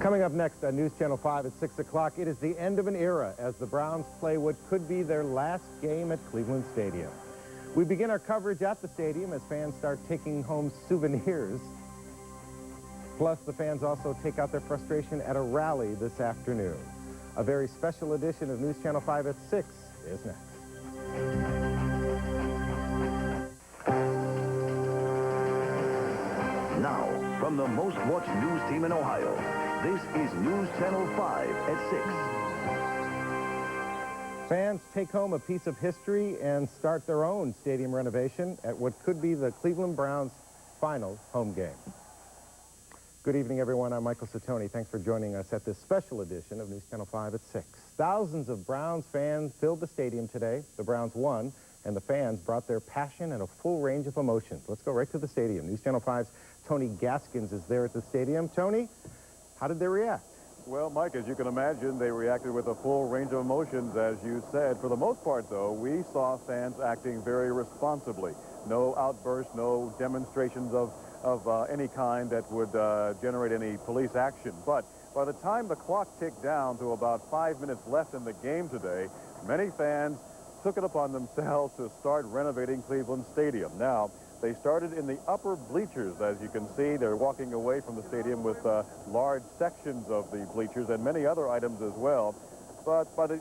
Coming up next on News Channel 5 at 6 o'clock, it is the end of an era as the Browns play what could be their last game at Cleveland Stadium. We begin our coverage at the stadium as fans start taking home souvenirs. Plus, the fans also take out their frustration at a rally this afternoon. A very special edition of News Channel 5 at 6 is next. Now, from the most watched news team in Ohio, this is News Channel 5 at 6. Fans take home a piece of history and start their own stadium renovation at what could be the Cleveland Browns' final home game. Good evening, everyone. I'm Michael Satoni. Thanks for joining us at this special edition of News Channel 5 at 6. Thousands of Browns fans filled the stadium today. The Browns won, and the fans brought their passion and a full range of emotions. Let's go right to the stadium. News Channel 5's Tony Gaskins is there at the stadium. Tony, how did they react? Well, Mike, as you can imagine, they reacted with a full range of emotions, as you said. For the most part, though, we saw fans acting very responsibly. No outbursts, no demonstrations of any kind that would generate any police action. But by the time the clock ticked down to about 5 minutes left in the game today, many fans took it upon themselves to start renovating Cleveland Stadium. Now, they started in the upper bleachers. As you can see, they're walking away from the stadium with large sections of the bleachers and many other items as well. But by the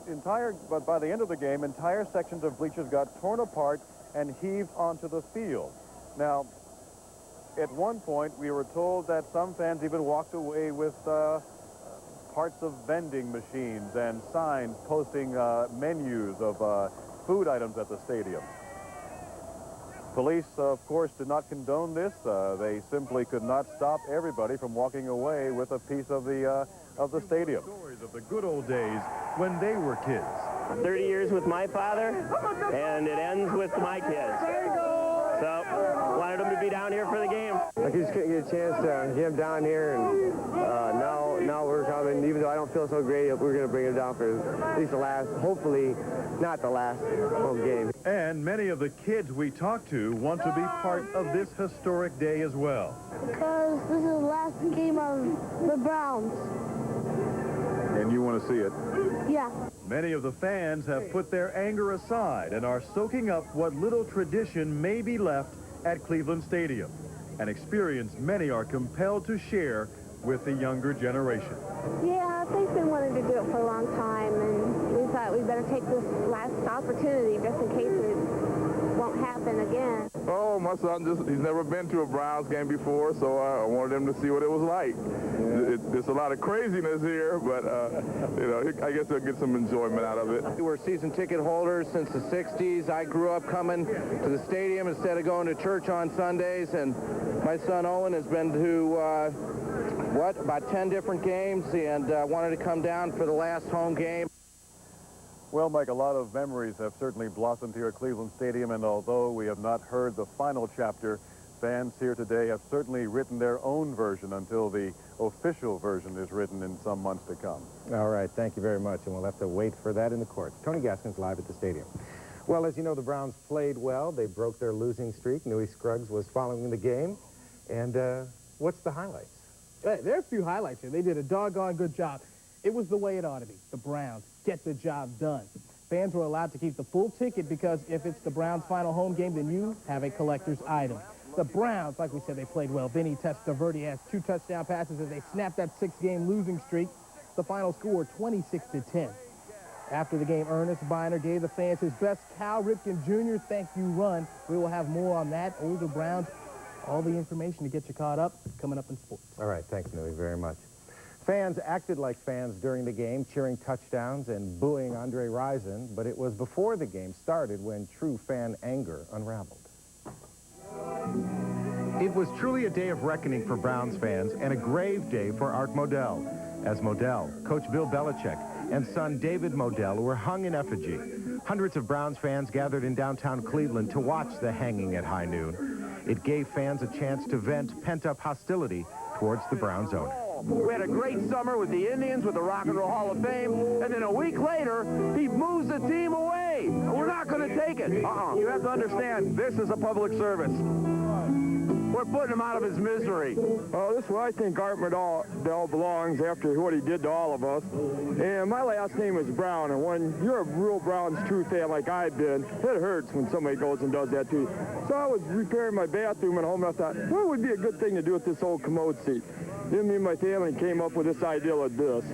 end of the game, entire sections of bleachers got torn apart and heaved onto the field. Now, at one point, we were told that some fans even walked away with parts of vending machines and signs posting menus of food items at the stadium. Police, of course, did not condone this. They simply could not stop everybody from walking away with a piece of the stadium. Stories of the good old days when they were kids. 30 years with my father, and it ends with my kids. So, wanted them to be down here for the game. I just couldn't get a chance to get him down here, and now we're coming. Even though I don't feel so great, we're going to bring him down for at least the last, hopefully not the last home game. And many of the kids we talked to want to be part of this historic day as well. Because this is the last game of the Browns. And you want to see it? Yeah. Many of the fans have put their anger aside and are soaking up what little tradition may be left at Cleveland Stadium, an experience many are compelled to share with the younger generation. Yeah, they've been wanting to do it for a long time, and we thought we'd better take this last opportunity just in case it won't happen again. Oh, my son, he's never been to a Browns game before, so I wanted him to see what it was like. There's a lot of craziness here, but, you know, I guess he'll get some enjoyment out of it. We're season ticket holders since the 60s. I grew up coming to the stadium instead of going to church on Sundays, and my son Owen has been to, about 10 different games, and wanted to come down for the last home game. Well, Mike, a lot of memories have certainly blossomed here at Cleveland Stadium, and although we have not heard the final chapter, fans here today have certainly written their own version until the official version is written in some months to come. All right, thank you very much, and we'll have to wait for that in the courts. Tony Gaskins live at the stadium. Well, as you know, the Browns played well. They broke their losing streak. Newy Scruggs was following the game. And what's the highlights? Hey, there are a few highlights here. They did a doggone good job. It was the way it ought to be. The Browns get the job done. Fans were allowed to keep the full ticket because if it's the Browns' final home game, then you have a collector's item. The Browns, like we said, they played well. Vinny Testaverde has 2 touchdown passes as they snapped that 6-game losing streak. The final score, 26-10. After the game, Ernest Biner gave the fans his best Cal Ripken Jr. thank you run. We will have more on that. Older Browns, all the information to get you caught up coming up in sports. All right, thanks, Newy, very much. Fans acted like fans during the game, cheering touchdowns and booing Andre Rison, but it was before the game started when true fan anger unraveled. It was truly a day of reckoning for Browns fans and a grave day for Art Modell, as Modell, Coach Bill Belichick, and son David Modell were hung in effigy. Hundreds of Browns fans gathered in downtown Cleveland to watch the hanging at high noon. It gave fans a chance to vent pent-up hostility towards the Browns owner. We had a great summer with the Indians, with the Rock and Roll Hall of Fame, and then a week later, he moves the team away. We're not going to take it. You have to understand, this is a public service. We're putting him out of his misery. Well, this is where I think Art Modell belongs after what he did to all of us. And my last name is Brown, and when you're a real Browns true fan like I've been, it hurts when somebody goes and does that to you. So I was repairing my bathroom at home, and I thought, what would be a good thing to do with this old commode seat? Then me and my family came up with this idea of this.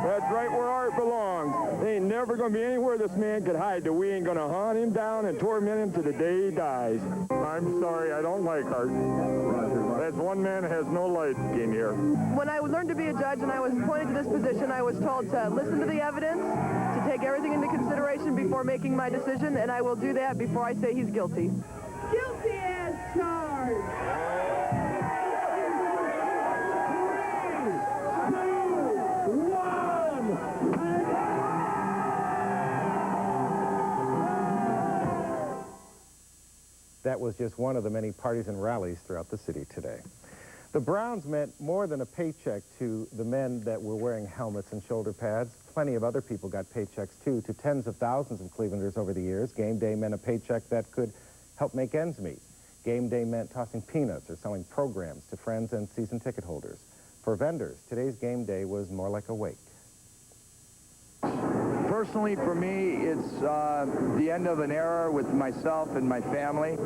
That's right where Art belongs. There ain't never going to be anywhere this man could hide that we ain't going to hunt him down and torment him to the day he dies. I'm sorry, I don't like Art. That one man has no light in here. When I learned to be a judge and I was appointed to this position, I was told to listen to the evidence, to take everything into consideration before making my decision, and I will do that before I say he's guilty. Guilty as charged. That was just one of the many parties and rallies throughout the city today. The Browns meant more than a paycheck to the men that were wearing helmets and shoulder pads. Plenty of other people got paychecks, too, to tens of thousands of Clevelanders over the years. Game day meant a paycheck that could help make ends meet. Game day meant tossing peanuts or selling programs to friends and season ticket holders. For vendors, today's game day was more like a wake. Personally, for me, it's the end of an era with myself and my family.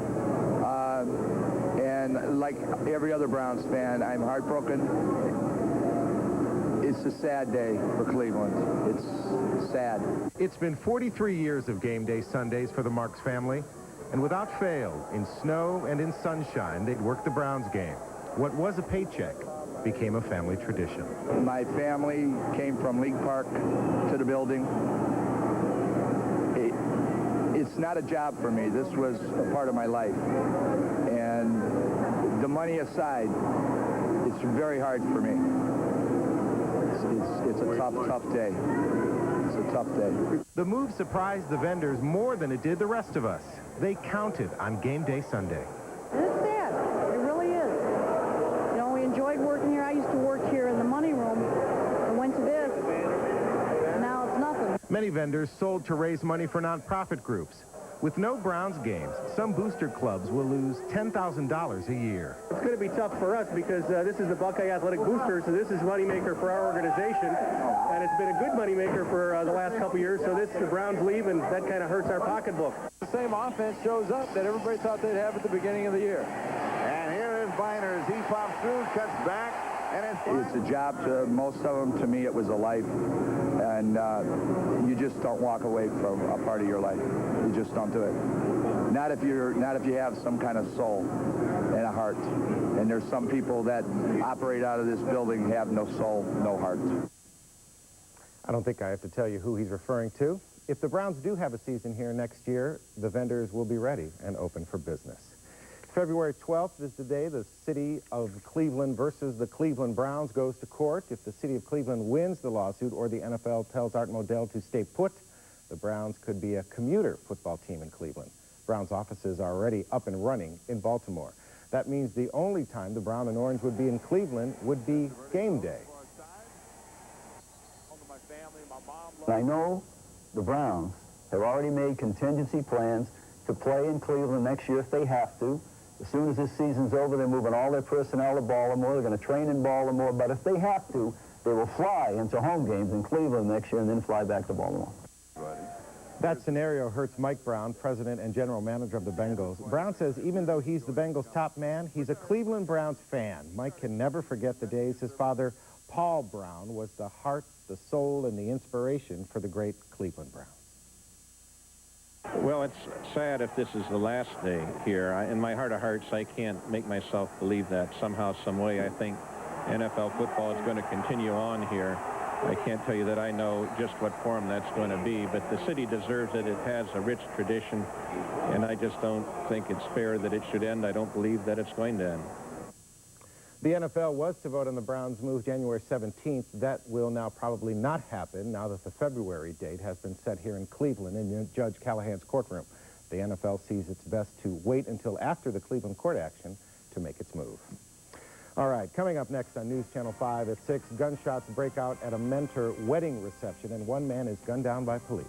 And like every other Browns fan, I'm heartbroken. It's a sad day for Cleveland. It's sad. It's been 43 years of game day Sundays for the Marks family. And without fail, in snow and in sunshine, they'd work the Browns game. What was a paycheck became a family tradition. My family came from League Park to the building. It's not a job for me. This was a part of my life. And the money aside, it's very hard for me. It's a tough day. It's a tough day. The move surprised the vendors more than it did the rest of us. They counted on game day Sunday. It's sad. It really is. You know, we enjoyed working here. I used to work here in the money room. I went to this, and now it's nothing. Many vendors sold to raise money for nonprofit groups. With no Browns games, some booster clubs will lose $10,000 a year. It's going to be tough for us because this is the Buckeye Athletic Booster, so this is moneymaker for our organization. And it's been a good moneymaker for the last couple years, so the Browns leave, and that kind of hurts our pocketbook. The same offense shows up that everybody thought they'd have at the beginning of the year. And here is Biner as he pops through, cuts back, and it's a job to most of them. To me, it was a life. And you just don't walk away from a part of your life. You just don't do it. Not if you have some kind of soul and a heart. And there's some people that operate out of this building have no soul, no heart. I don't think I have to tell you who he's referring to. If the Browns do have a season here next year, the vendors will be ready and open for business. February 12th is the day the city of Cleveland versus the Cleveland Browns goes to court. If the city of Cleveland wins the lawsuit or the NFL tells Art Modell to stay put, the Browns could be a commuter football team in Cleveland. Browns offices are already up and running in Baltimore. That means the only time the Brown and Orange would be in Cleveland would be game day. I know the Browns have already made contingency plans to play in Cleveland next year if they have to. As soon as this season's over, they're moving all their personnel to Baltimore. They're going to train in Baltimore. But if they have to, they will fly into home games in Cleveland next year and then fly back to Baltimore. That scenario hurts Mike Brown, president and general manager of the Bengals. Brown says even though he's the Bengals' top man, he's a Cleveland Browns fan. Mike can never forget the days his father, Paul Brown, was the heart, the soul, and the inspiration for the great Cleveland Browns. Well, it's sad if this is the last day here. In my heart of hearts, I can't make myself believe that somehow, some way. I think NFL football is going to continue on here. I can't tell you that I know just what form that's going to be, but the city deserves it. It has a rich tradition, and I just don't think it's fair that it should end. I don't believe that it's going to end. The NFL was to vote on the Browns' move January 17th. That will now probably not happen now that the February date has been set here in Cleveland in Judge Callahan's courtroom. The NFL sees it's best to wait until after the Cleveland court action to make its move. All right, coming up next on News Channel 5 at 6, gunshots break out at a Mentor wedding reception, and one man is gunned down by police.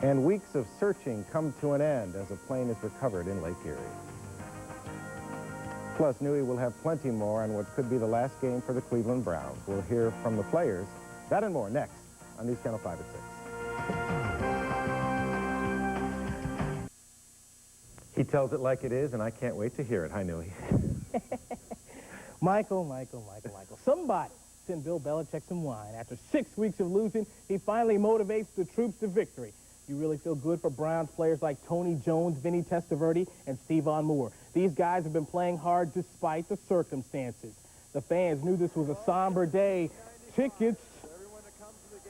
And weeks of searching come to an end as a plane is recovered in Lake Erie. Plus, Newey will have plenty more on what could be the last game for the Cleveland Browns. We'll hear from the players. That and more next on News Channel 5 at 6. He tells it like it is, and I can't wait to hear it. Hi, Newey. Michael. Somebody send Bill Belichick some wine. After 6 weeks of losing, he finally motivates the troops to victory. You really feel good for Browns players like Tony Jones, Vinny Testaverde, and Stephon Moore. These guys have been playing hard despite the circumstances. The fans knew this was a somber day. Tickets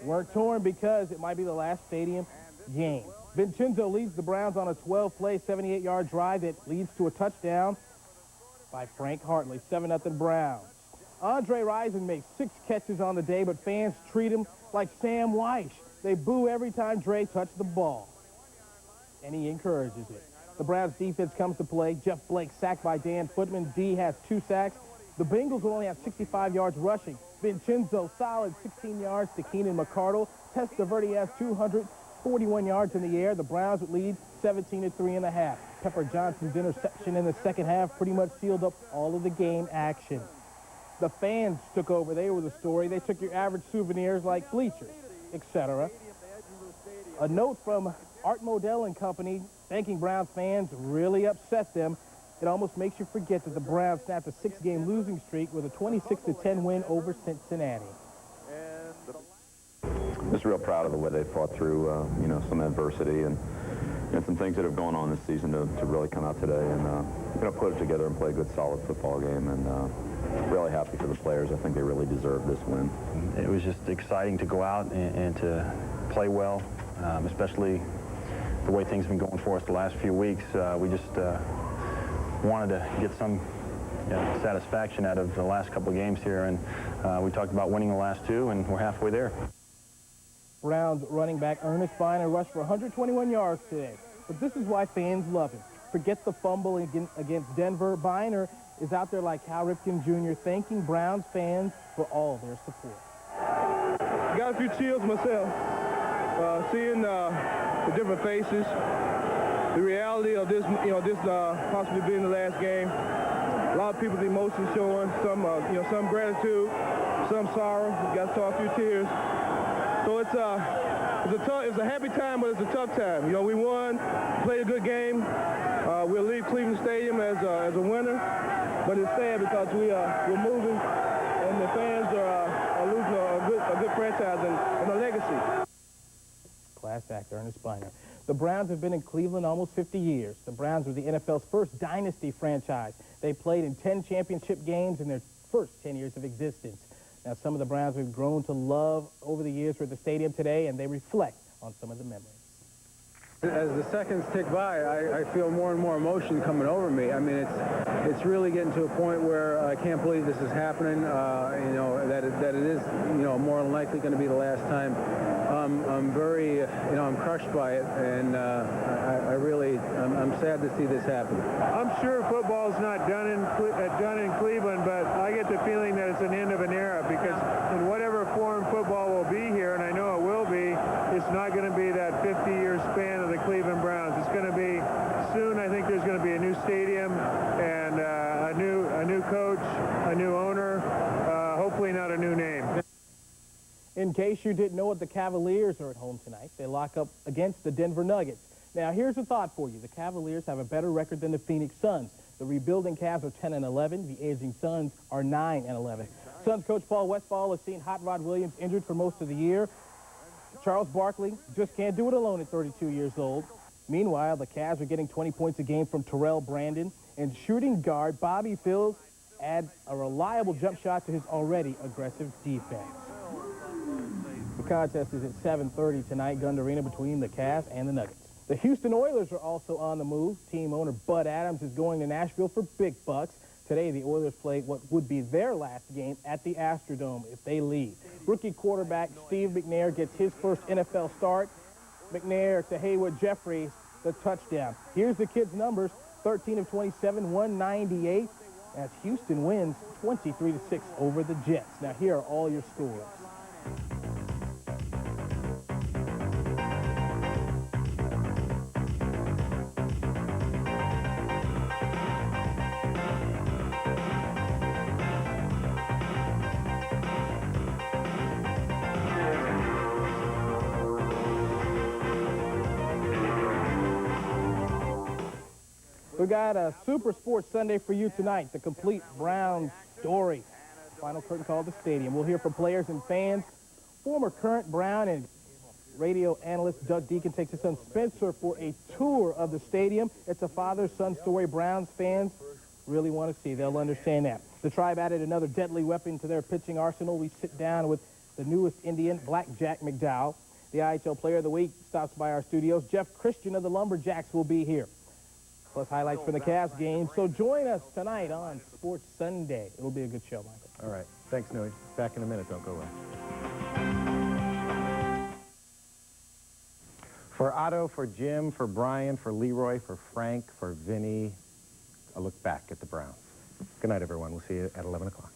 were torn because it might be the last stadium game. Vincenzo leads the Browns on a 12-play, 78-yard drive that leads to a touchdown by Frank Hartley, 7-0 Browns. Andre Rison makes 6 catches on the day, but fans treat him like Sam Weish. They boo every time Dre touches the ball, and he encourages it. The Browns defense comes to play. Jeff Blake sacked by Dan Footman. D has 2 sacks. The Bengals will only have 65 yards rushing. Vincenzo solid 16 yards to Keenan McCardle. Testaverde has 241 yards in the air. The Browns would lead 17 at 3.5. Pepper Johnson's interception in the second half pretty much sealed up all of the game action. The fans took over. They were the story. They took your average souvenirs like bleachers, etc. A note from Art Modell and Company thanking Browns fans really upset them. It almost makes you forget that the Browns snapped a 6-game losing streak with a 26-10 win over Cincinnati. Just real proud of the way they fought through, you know, some adversity and some things that have gone on this season to really come out today and, you know, put it together and play a good, solid football game. And really happy for the players. I think they really deserve this win. It was just exciting to go out and to play well, especially the way things have been going for us the last few weeks. We just wanted to get some satisfaction out of the last couple of games here, and we talked about winning the last 2, and we're halfway there. Browns running back Ernest Biner rushed for 121 yards today, but this is why fans love him. Forget the fumble against Denver. Biner is out there like Cal Ripken Jr. thanking Browns fans for all their support. Got a few chills myself, seeing the different faces, the reality of this, this possibly being the last game. A lot of people's emotions showing, some, some gratitude, some sorrow. We got to talk through tears. So it's a happy time, but it's a tough time. We won, played a good game. We'll leave Cleveland Stadium as a winner, but it's sad because we're moving, and the fans are losing a good franchise and a legacy. Class act, Ernest Biner. The Browns have been in Cleveland almost 50 years. The Browns were the NFL's first dynasty franchise. They played in 10 championship games in their first 10 years of existence. Now, some of the Browns we've grown to love over the years were at the stadium today, and they reflect on some of the memories. As the seconds tick by, I feel more and more emotion coming over me. I mean, it's really getting to a point where I can't believe this is happening. That it is, more than likely going to be the last time. I'm very, I'm crushed by it, and I'm sad to see this happen. I'm sure football's not done in Cleveland, but I get the feeling that it's an end of an era because in whatever form football will be here, and I know it will be, it's not going to be that 50-year span of the Cleveland Browns. It's going to be soon. I think there's going to be a new stadium and a new coach, a new owner, hopefully not a new name. In case you didn't know it, the Cavaliers are at home tonight. They lock up against the Denver Nuggets. Now, here's a thought for you. The Cavaliers have a better record than the Phoenix Suns. The rebuilding Cavs are 10-11. The aging Suns are 9-11. Suns coach Paul Westphal has seen Hot Rod Williams injured for most of the year. Charles Barkley just can't do it alone at 32 years old. Meanwhile, the Cavs are getting 20 points a game from Terrell Brandon. And shooting guard Bobby Phills adds a reliable jump shot to his already aggressive defense. The contest is at 7:30 tonight, Gund Arena, between the Cavs and the Nuggets. The Houston Oilers are also on the move. Team owner Bud Adams is going to Nashville for big bucks. Today, the Oilers play what would be their last game at the Astrodome if they leave. Rookie quarterback Steve McNair gets his first NFL start. McNair to Haywood Jeffries, the touchdown. Here's the kid's numbers, 13 of 27, 198, as Houston wins 23-6 over the Jets. Now, here are all your scores. We got a Super Sports Sunday for you tonight, the complete Browns story. Final curtain call of the stadium. We'll hear from players and fans. Former current Brown and radio analyst Doug Deacon takes his son Spencer for a tour of the stadium. It's a father-son story Browns fans really want to see. They'll understand that. The Tribe added another deadly weapon to their pitching arsenal. We sit down with the newest Indian, Blackjack McDowell. The IHL Player of the Week stops by our studios. Jeff Christian of the Lumberjacks will be here. Plus highlights from the Cavs game. So join us tonight on Sports Sunday. It'll be a good show, Michael. All right. Thanks, Nui. Back in a minute. Don't go away. For Otto, for Jim, for Brian, for Leroy, for Frank, for Vinny, a look back at the Browns. Good night, everyone. We'll see you at 11 o'clock.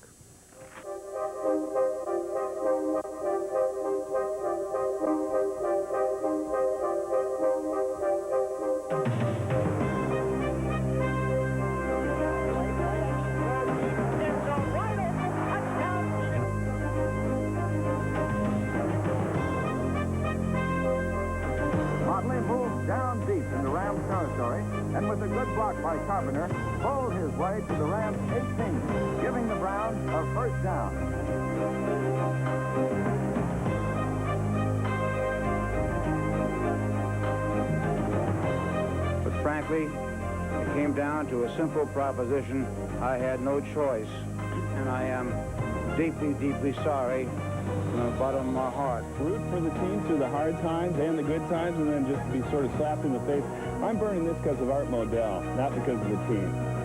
Motley moved down deep in the Rams territory, and with a good block by Carpenter, pulled his way to the Rams 18, giving the Browns a first down. But frankly, it came down to a simple proposition. I had no choice, and I am deeply, deeply sorry from the bottom of my heart. Root for the team through the hard times and the good times, and then just be sort of slapped in the face. I'm burning this because of Art Modell, not because of the team.